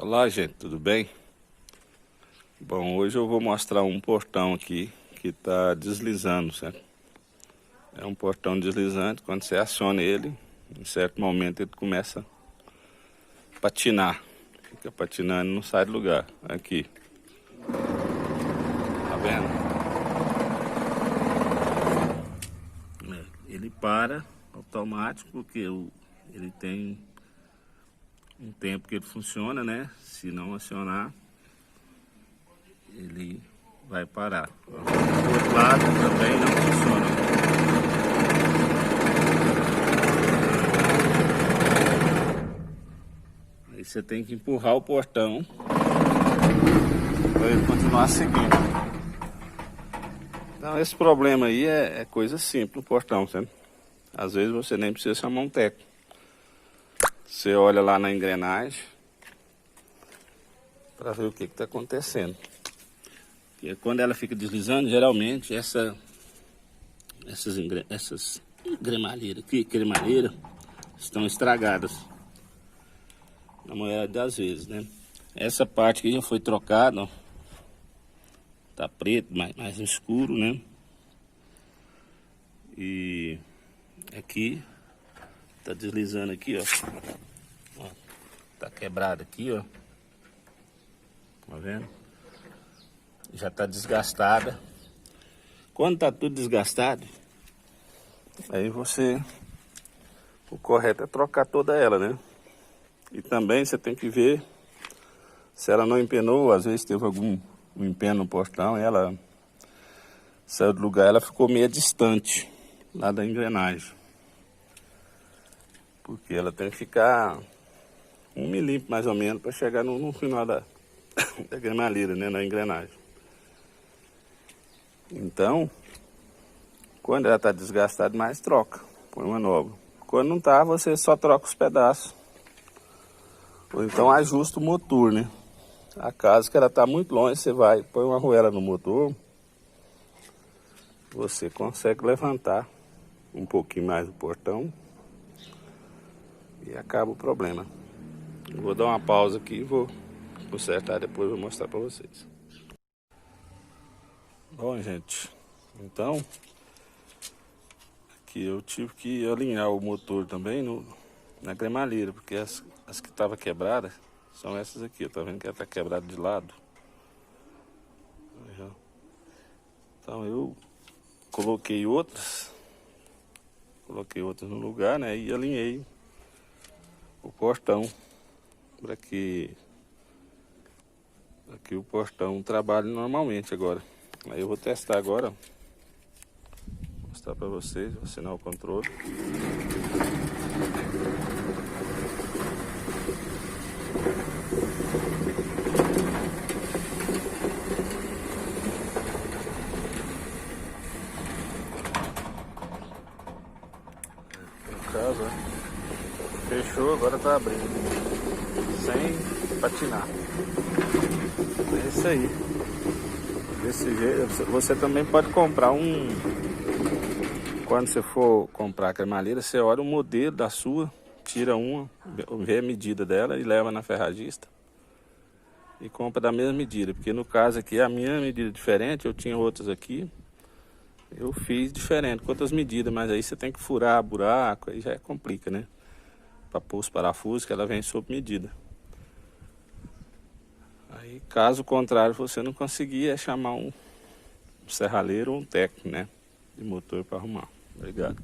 Olá, gente, tudo bem? Bom, hoje eu vou mostrar um portão aqui que está deslizando, certo? É um portão deslizante. Quando você aciona ele, em certo momento ele começa a patinar. Fica patinando e não sai do lugar. Aqui. Tá vendo? Ele para automático porque ele tem um tempo que ele funciona, né? Se não acionar, ele vai parar. Do outro lado também não funciona. Aí você tem que empurrar o portão para ele continuar seguindo. Então esse problema aí é coisa simples no portão, sabe? Às vezes você nem precisa chamar um técnico. Você olha lá na engrenagem para ver o que está acontecendo. E quando ela fica deslizando, geralmente essas cremalheiras estão estragadas, na maioria das vezes, né? Essa parte aqui já foi trocada, ó. Tá preto, mais escuro, né? E aqui tá deslizando aqui, ó. Tá quebrado aqui, ó. Tá vendo? Já tá desgastada. Quando tá tudo desgastado, aí o correto é trocar toda ela, né? E também você tem que ver se ela não empenou. Às vezes teve algum empeno no portão e ela saiu do lugar, ela ficou meio distante lá da engrenagem. Porque ela tem que ficar 1 milímetro mais ou menos para chegar no final da cremalheira, né? Na engrenagem. Então, quando ela está desgastada mais, troca, põe uma nova. Quando não está, você só troca os pedaços. Ou então ajusta o motor, né? Acaso que ela está muito longe, você vai, põe uma arruela no motor, você consegue levantar um pouquinho mais o portão e acaba o problema. Eu vou dar uma pausa aqui e vou consertar, depois vou mostrar para vocês. Bom, gente, então aqui eu tive que alinhar o motor também na cremalheira, porque as que estavam quebradas são essas aqui, tá vendo que ela tá quebrada de lado? Então eu coloquei outras no lugar, né, e alinhei o portão para que o portão trabalhe normalmente agora. Aí eu vou testar agora, mostrar para vocês, vou assinar o controle. No caso, fechou, agora tá abrindo, sem patinar. É isso aí. Desse jeito, você também pode comprar quando você for comprar a cremalheira, você olha o modelo da sua, tira uma, vê a medida dela e leva na ferragista e compra da mesma medida. Porque no caso aqui, a minha medida é diferente, eu tinha outras aqui, eu fiz diferente, com outras medidas, mas aí você tem que furar buraco, aí já complica, né? Para pôr os parafusos, que ela vem sob medida. Aí, caso contrário, você não conseguir, é chamar um serralheiro ou um técnico, né, de motor para arrumar. Obrigado.